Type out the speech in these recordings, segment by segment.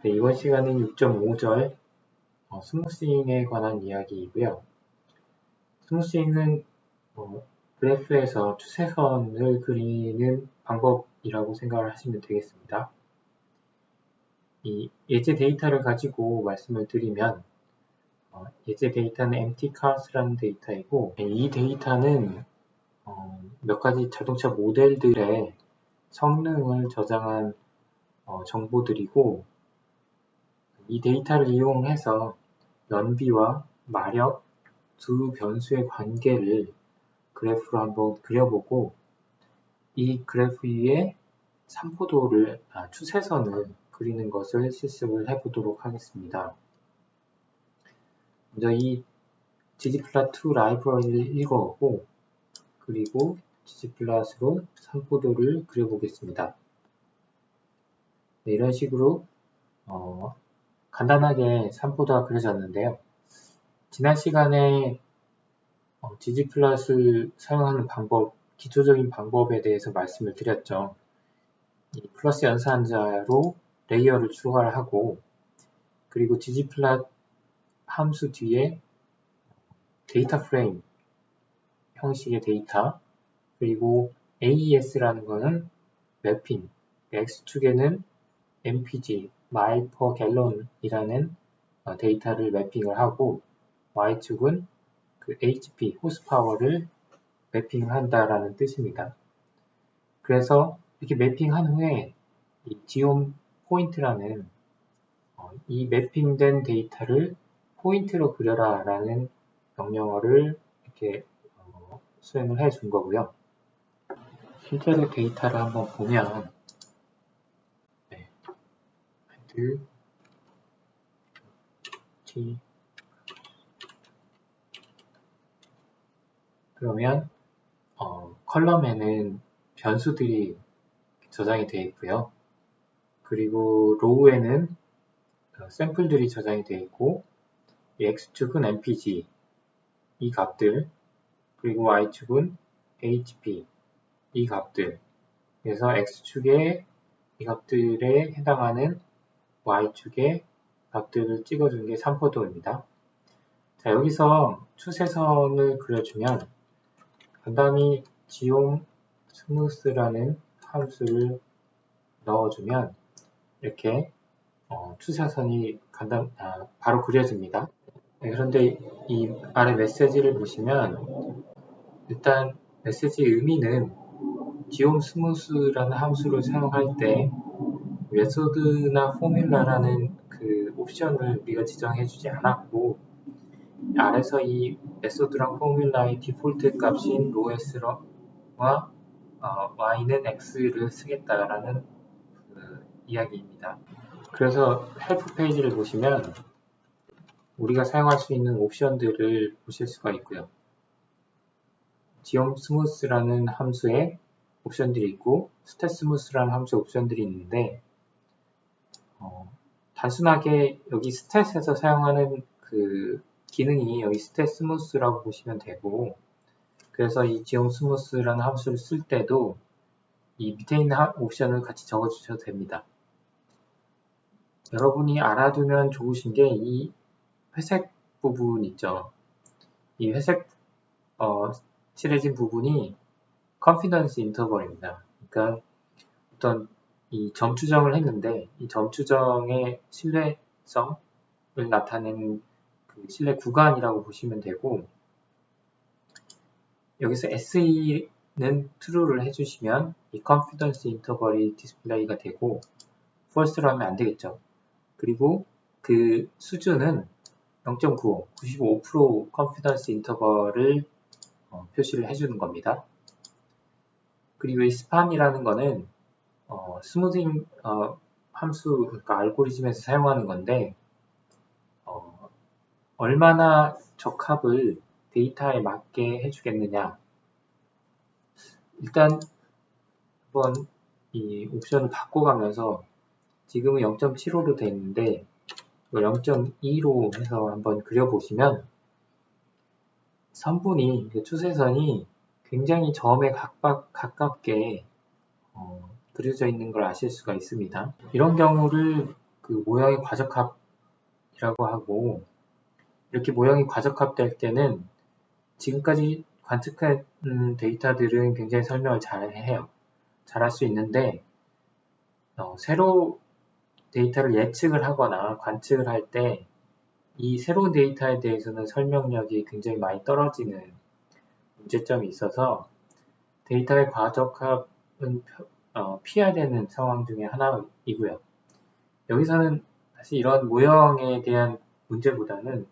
네, 이번 시간은 6.5절 스무싱에 관한 이야기이고요. 스무싱은 그래프에서 추세선을 그리는 방법이라고 생각을 하시면 되겠습니다. 이 예제 데이터를 가지고 말씀을 드리면 예제 데이터는 empty-cars라는 데이터이고, 이 데이터는 몇 가지 자동차 모델들의 성능을 저장한 정보들이고, 이 데이터를 이용해서 연비와 마력 두 변수의 관계를 그래프로 한번 그려보고, 이 그래프 위에 산포도를, 추세선을 그리는 것을 실습을 해보도록 하겠습니다. 먼저 이 ggplot2 라이브러리를 읽어오고, 그리고 ggplot으로 산포도를 그려보겠습니다. 네, 이런 식으로 간단하게 산포도가 그려졌는데요. 지난 시간에 ggplot을 사용하는 방법, 기초적인 방법에 대해서 말씀을 드렸죠. 이 플러스 연산자로 레이어를 추가를 하고, 그리고 ggplot 함수 뒤에 데이터 프레임 형식의 데이터, 그리고 AES라는 거는 매핑, X축에는 mpg, mile per gallon이라는 데이터를 매핑을 하고, Y축은 그 HP, 호스파워를 매핑한다라는 뜻입니다. 그래서 이렇게 매핑한 후에 이 geom 포인트라는 이 매핑된 데이터를 포인트로 그려라 라는 명령어를 이렇게 수행을 해 준 거고요. 실제로 데이터를 한번 보면 그러면 컬럼에는 변수들이 저장이 되어 있고요. 그리고 로우에는 샘플들이 저장이 되어 있고, X축은 mpg 이 값들, 그리고 Y축은 HP 이 값들, 그래서 X축에 이 값들에 해당하는 Y축의 값들을 찍어준 게 산포도입니다. 자, 여기서 추세선을 그려주면 간단히 geom smooth라는 함수를 넣어주면 이렇게 추세선이 바로 그려집니다. 네, 그런데 이 아래 메시지를 보시면 일단 메시지의 의미는 geom smooth라는 함수를 사용할 때 메소드나 포뮬라라는 그 옵션을 우리가 지정해주지 않았고, 아래서 이 메소드랑 포뮬라의 디폴트 값인 rows와 y는 x를 쓰겠다라는 이야기입니다. 그래서 헬프 페이지를 보시면 우리가 사용할 수 있는 옵션들을 보실 수가 있고요. geom smooth라는 함수에 옵션들이 있고, stat smooth라는 함수 옵션들이 있는데, 단순하게 여기 스탯에서 사용하는 그 기능이 여기 stat smooth라고 보시면 되고, 그래서 이 geom smooth라는 함수를 쓸 때도 이 밑에 있는 옵션을 같이 적어주셔도 됩니다. 여러분이 알아두면 좋으신 게 이 회색 부분 있죠. 이 회색 칠해진 부분이 confidence interval입니다. 그러니까 어떤 이 점 추정을 했는데 이 점 추정의 신뢰성을 나타내는 그 신뢰 구간이라고 보시면 되고, 여기서 SE는 true를 해주시면 이 confidence interval이 디스플레이가 되고, false로 하면 안 되겠죠. 그리고 그 수준은 0.95, 95% confidence interval을 표시를 해주는 겁니다. 그리고 이 span이라는 거는 스무딩 함수, 그러니까 알고리즘에서 사용하는 건데, 얼마나 적합을 데이터에 맞게 해주겠느냐. 일단 한번 이 옵션을 바꿔가면서 지금은 0.75로 되어 있는데 0.2로 해서 한번 그려보시면 선분이, 추세선이 굉장히 점에 가깝게 그려져 있는 걸 아실 수가 있습니다. 이런 경우를 그 모형이 과적합이라고 하고, 이렇게 모형이 과적합될 때는 지금까지 관측한 데이터들은 굉장히 설명을 잘 해요. 잘할 수 있는데, 새로 데이터를 예측을 하거나 관측을 할 때 이 새로운 데이터에 대해서는 설명력이 굉장히 많이 떨어지는 문제점이 있어서 데이터의 과적합은 피해야 되는 상황 중에 하나이고요. 여기서는 사실 이런 모형에 대한 문제보다는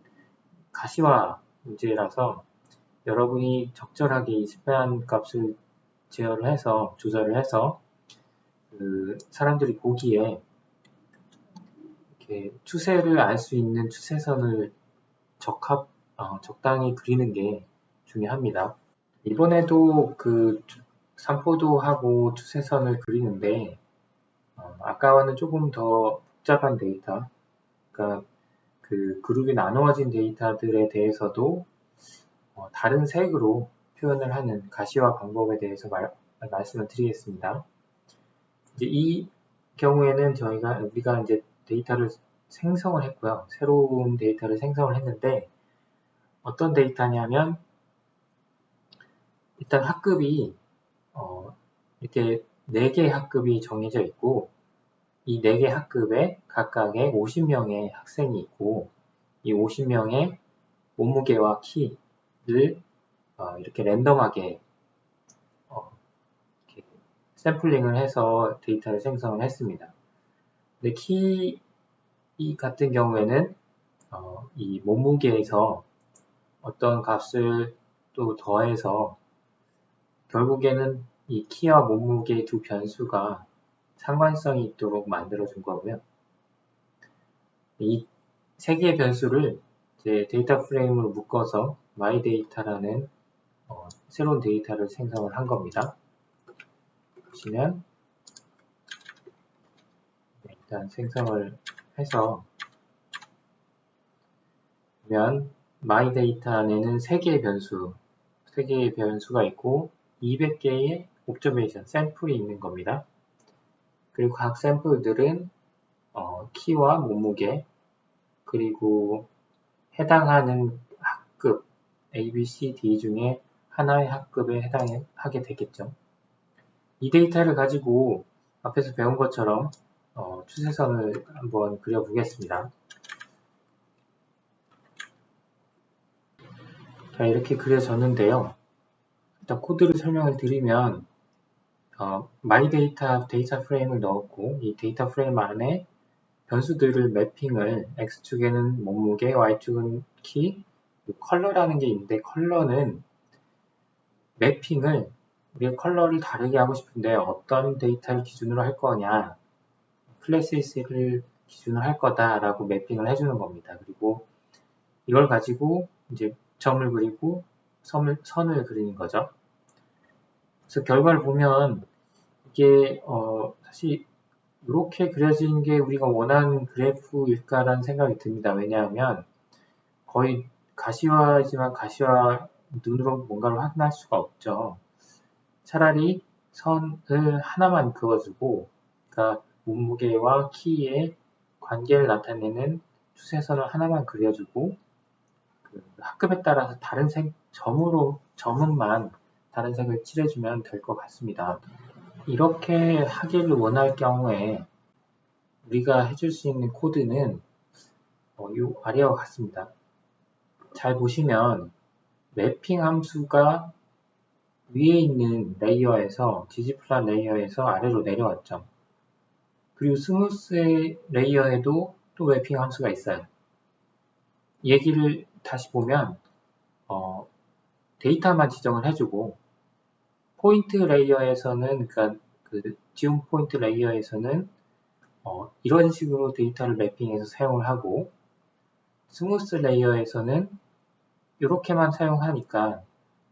가시화 문제라서 여러분이 적절하게 이 스팬 값을 제어를 해서 조절을 해서 그 사람들이 보기에 이렇게 추세를 알 수 있는 추세선을 적당히 그리는 게 중요합니다. 이번에도 그 산포도하고 추세선을 그리는데 아까와는 조금 더 복잡한 데이터, 그러니까 그 그룹이 나누어진 데이터들에 대해서도 다른 색으로 표현을 하는 가시화 방법에 대해서 말씀을 드리겠습니다. 이제 이 경우에는 우리가 이제 데이터를 생성을 했고요. 새로운 데이터를 생성을 했는데 어떤 데이터냐면 일단 학급이 이렇게 4개의 학급이 정해져 있고 이 4개 학급에 각각에 50명의 학생이 있고 이 50명의 몸무게와 키를 이렇게 랜덤하게 이렇게 샘플링을 해서 데이터를 생성을 했습니다. 근데 키 같은 경우에는 이 몸무게에서 어떤 값을 또 더해서 결국에는 이 키와 몸무게 두 변수가 상관성이 있도록 만들어준 거고요. 이 세 개의 변수를 이제 데이터 프레임으로 묶어서 myData라는 새로운 데이터를 생성을 한 겁니다. 보시면 일단 생성을 해서 보면 myData 안에는 3개의 변수가 있고 200개의 옵저베이션, 샘플이 있는 겁니다. 그리고 각 샘플들은 키와 몸무게, 그리고 해당하는 학급 A, B, C, D 중에 하나의 학급에 해당하게 되겠죠. 이 데이터를 가지고 앞에서 배운 것처럼 추세선을 한번 그려보겠습니다. 자, 이렇게 그려졌는데요. 일단 코드를 설명을 드리면 myData 데이터 프레임을 넣었고 이 데이터 프레임 안에 변수들을 매핑을 X축에는 몸무게, Y축은 키, 컬러라는 게 있는데 컬러는 매핑을 우리가 컬러를 다르게 하고 싶은데 어떤 데이터를 기준으로 할 거냐 클래스를 기준으로 할 거다라고 매핑을 해주는 겁니다. 그리고 이걸 가지고 이제 점을 그리고 선을 그리는 거죠. 그래서 결과를 보면 이게 사실 이렇게 그려진 게 우리가 원하는 그래프일까라는 생각이 듭니다. 왜냐하면 거의 가시화이지만 가시화 눈으로 뭔가를 확인할 수가 없죠. 차라리 선을 하나만 그어주고 그러니까 몸무게와 키의 관계를 나타내는 추세선을 하나만 그려주고 그 학급에 따라서 다른 색 점은만 다른 색을 칠해주면 될 것 같습니다. 이렇게 하기를 원할 경우에 우리가 해줄 수 있는 코드는 이 아래와 같습니다. 잘 보시면 매핑 함수가 위에 있는 레이어에서 지지플랫 레이어에서 아래로 내려왔죠. 그리고 스무스 레이어에도 또 매핑 함수가 있어요. 얘기를 다시 보면 데이터만 지정을 해주고 포인트 레이어에서는 그러니까 그 지운 포인트 레이어에서는 이런 식으로 데이터를 매핑해서 사용을 하고 스무스 레이어에서는 이렇게만 사용하니까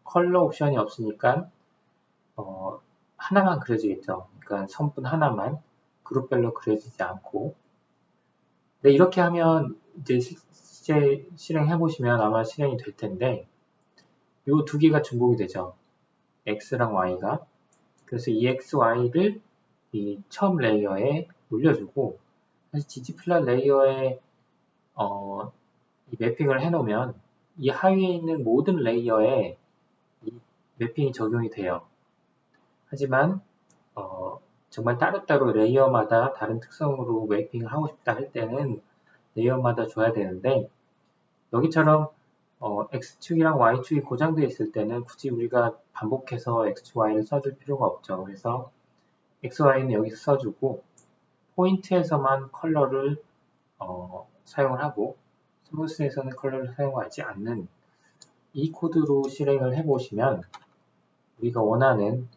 컬러 옵션이 없으니까 하나만 그려지겠죠. 그러니까 선분 하나만 그룹별로 그려지지 않고 근데 이렇게 하면 이제 실제 실행해 보시면 아마 실행이 될 텐데 이 두 개가 중복이 되죠. X랑 Y가 그래서 이 X, Y를 이 처음 레이어에 올려주고 사실 gg플랫 레이어에 이 매핑을 해놓으면 이 하위에 있는 모든 레이어에 이 매핑이 적용이 돼요. 하지만 정말 따로따로 레이어마다 다른 특성으로 매핑을 하고 싶다 할 때는 레이어마다 줘야 되는데 여기처럼 X축이랑 Y축이 고정되어 있을 때는 굳이 우리가 반복해서 X, Y를 써줄 필요가 없죠. 그래서 X, Y는 여기서 써주고 포인트에서만 컬러를 사용을 하고 스무스에서는 컬러를 사용하지 않는 이 코드로 실행을 해보시면 우리가 원하는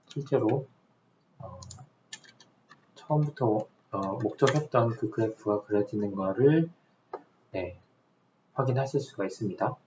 실제로 처음부터 목적했던 그 그래프가 그려지는 것을 확인하실 수가 있습니다.